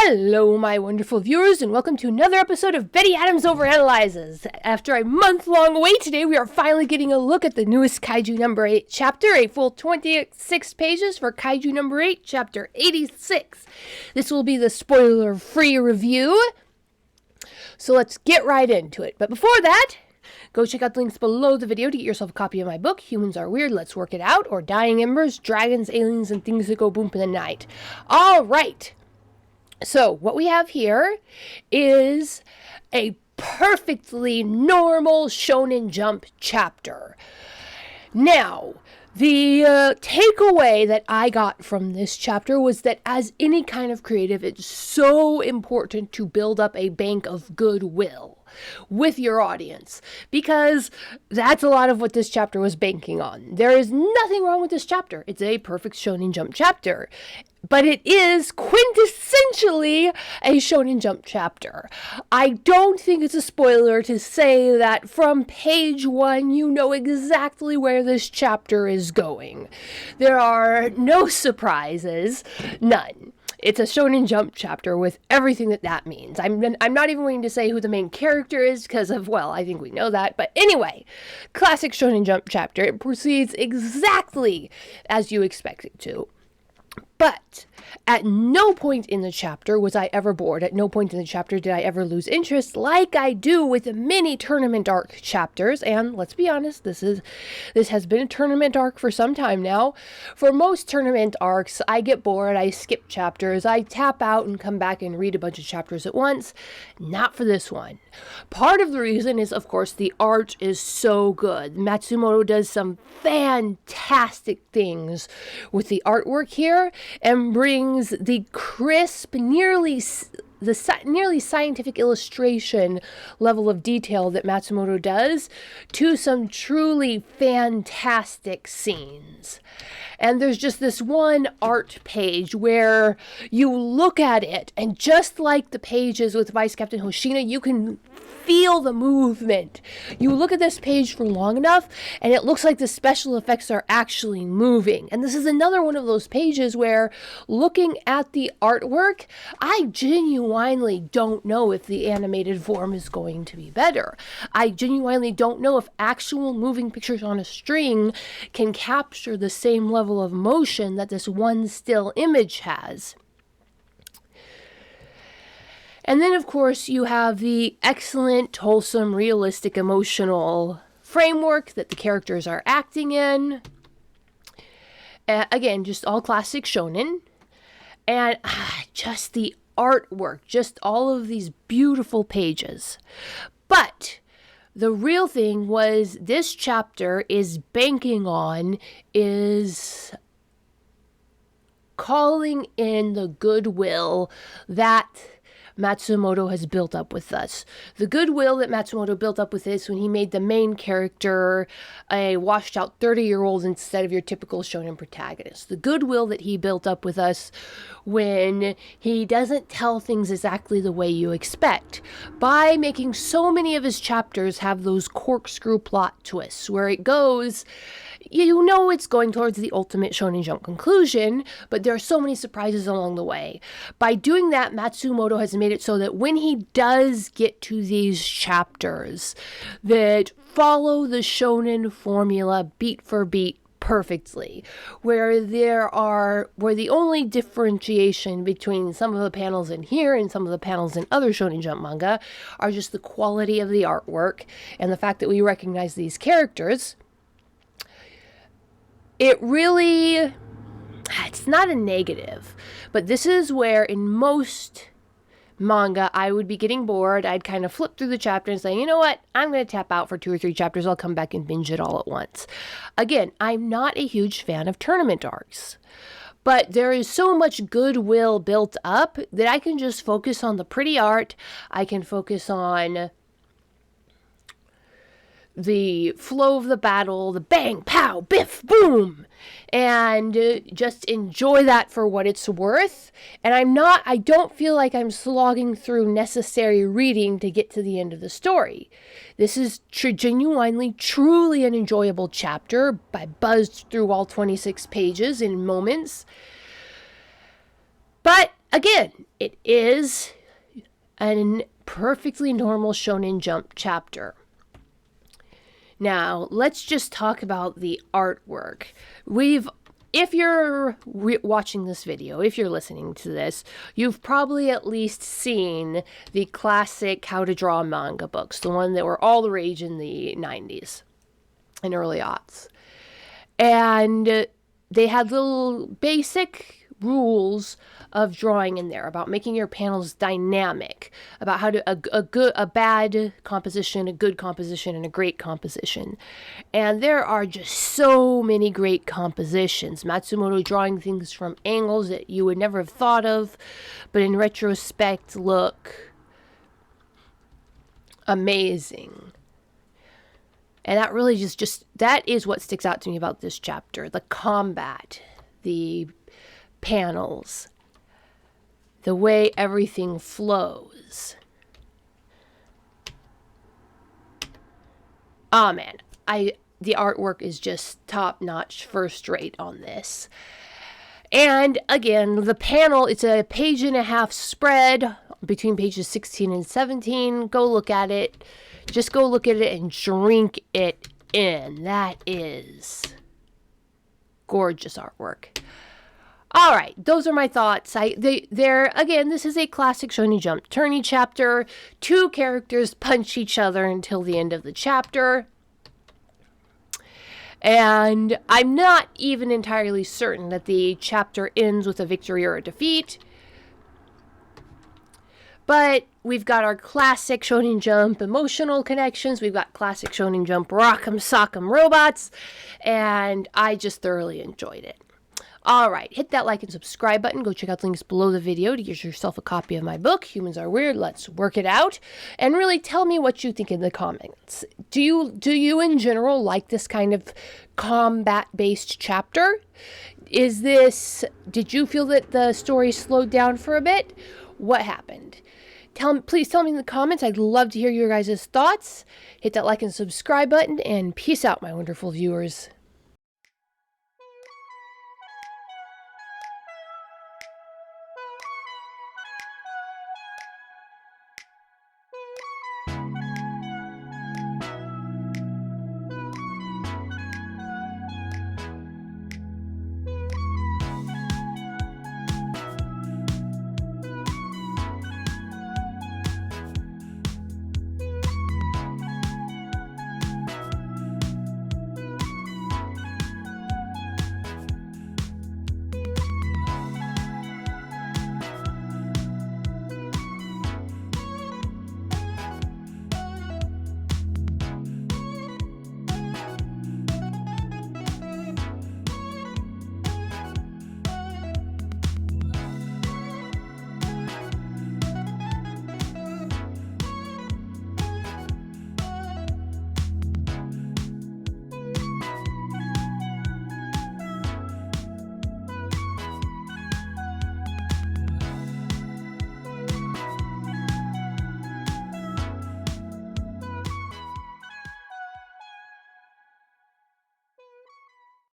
Hello, my wonderful viewers, and welcome to another episode of Betty Adams Overanalyzes. After a month-long wait, today we are finally getting a look at the newest Kaiju number 8 chapter, a full 26 pages for Kaiju number 8, chapter 86. This will be the spoiler-free review, so let's get right into it. But before that, go check out the links below the video to get yourself a copy of my book, Humans Are Weird, Let's Work It Out, or Dying Embers, Dragons, Aliens, and Things That Go Boom in the Night. All right. So, what we have here is a perfectly normal Shonen Jump chapter. Now, the takeaway that I got from this chapter was that as any kind of creative, it's so important to build up a bank of goodwill with your audience, because that's a lot of what this chapter was banking on. There is nothing wrong with this chapter. It's a perfect Shonen Jump chapter. But it is quintessentially a Shonen Jump chapter. I don't think it's a spoiler to say that from page 1, you know exactly where this chapter is going. There are no surprises, none. It's a Shonen Jump chapter with everything that means. I'm not even going to say who the main character is because of, well, I think we know that. But anyway, classic Shonen Jump chapter. It proceeds exactly as you expect it to. But at no point in the chapter was I ever bored. At no point in the chapter did I ever lose interest, like I do with the many tournament arc chapters. And let's be honest, this has been a tournament arc for some time now. For most tournament arcs, I get bored, I skip chapters, I tap out and come back and read a bunch of chapters at once. Not for this one. Part of the reason is, of course, the art is so good. Matsumoto does some fantastic things with the artwork here and brings the crisp, nearly scientific illustration level of detail that Matsumoto does to some truly fantastic scenes. And there's just this one art page where you look at it, and just like the pages with Vice Captain Hoshina, you can feel the movement. You look at this page for long enough, and it looks like the special effects are actually moving. And this is another one of those pages where, looking at the artwork, I genuinely don't know if the animated form is going to be better. I genuinely don't know if actual moving pictures on a string can capture the same level of motion that this one still image has. And then, of course, you have the excellent, wholesome, realistic, emotional framework that the characters are acting in. Again, just all classic shonen. And just the artwork, just all of these beautiful pages. But the real thing was this chapter is banking on is calling in the goodwill that Matsumoto has built up with us. The goodwill that Matsumoto built up with this when he made the main character a washed out 30-year-old instead of your typical shonen protagonist. The goodwill that he built up with us when he doesn't tell things exactly the way you expect, by making so many of his chapters have those corkscrew plot twists where it goes, you know it's going towards the ultimate Shonen Jump conclusion, but there are so many surprises along the way. By doing that, Matsumoto has made it so that when he does get to these chapters that follow the shonen formula beat for beat perfectly, where the only differentiation between some of the panels in here and some of the panels in other Shonen Jump manga are just the quality of the artwork and the fact that we recognize these characters. It really, it's not a negative, but this is where in most manga I would be getting bored. I'd kind of flip through the chapter and say, you know what, I'm going to tap out for 2 or 3 chapters. I'll come back and binge it all at once. Again, I'm not a huge fan of tournament arcs, but there is so much goodwill built up that I can just focus on the pretty art. I can focus on the flow of the battle, the bang, pow, biff, boom, and just enjoy that for what it's worth. And I don't feel like I'm slogging through necessary reading to get to the end of the story. This is genuinely, truly an enjoyable chapter. I buzzed through all 26 pages in moments. But again, It is a perfectly normal Shonen Jump chapter. Now, let's just talk about the artwork. If you're watching this video, if you're listening to this, you've probably at least seen the classic How to Draw manga books, the one that were all the rage in the 90s and early aughts. And they had little basic rules of drawing in there about making your panels dynamic, about how to a bad composition, a good composition, and a great composition. And there are just so many great compositions. Matsumoto drawing things from angles that you would never have thought of, but in retrospect look amazing. And that really that is what sticks out to me about this chapter. The combat, the panels, the way everything flows. Oh man, the artwork is just top-notch, first-rate on this. And again, the panel, it's a 1.5-page spread between pages 16 and 17. Go look at it. Just go look at it and drink it in. That is gorgeous artwork. All right, those are my thoughts. Again, this is a classic Shonen Jump tourney chapter. 2 characters punch each other until the end of the chapter. And I'm not even entirely certain that the chapter ends with a victory or a defeat. But we've got our classic Shonen Jump emotional connections. We've got classic Shonen Jump rock'em sock'em robots. And I just thoroughly enjoyed it. All right, hit that like and subscribe button. Go check out the links below the video to get yourself a copy of my book, Humans Are Weird, Let's Work It Out. And really tell me what you think in the comments. Do you in general like this kind of combat-based chapter? Did you feel that the story slowed down for a bit? What happened? Please tell me in the comments. I'd love to hear your guys' thoughts. Hit that like and subscribe button, and peace out, my wonderful viewers.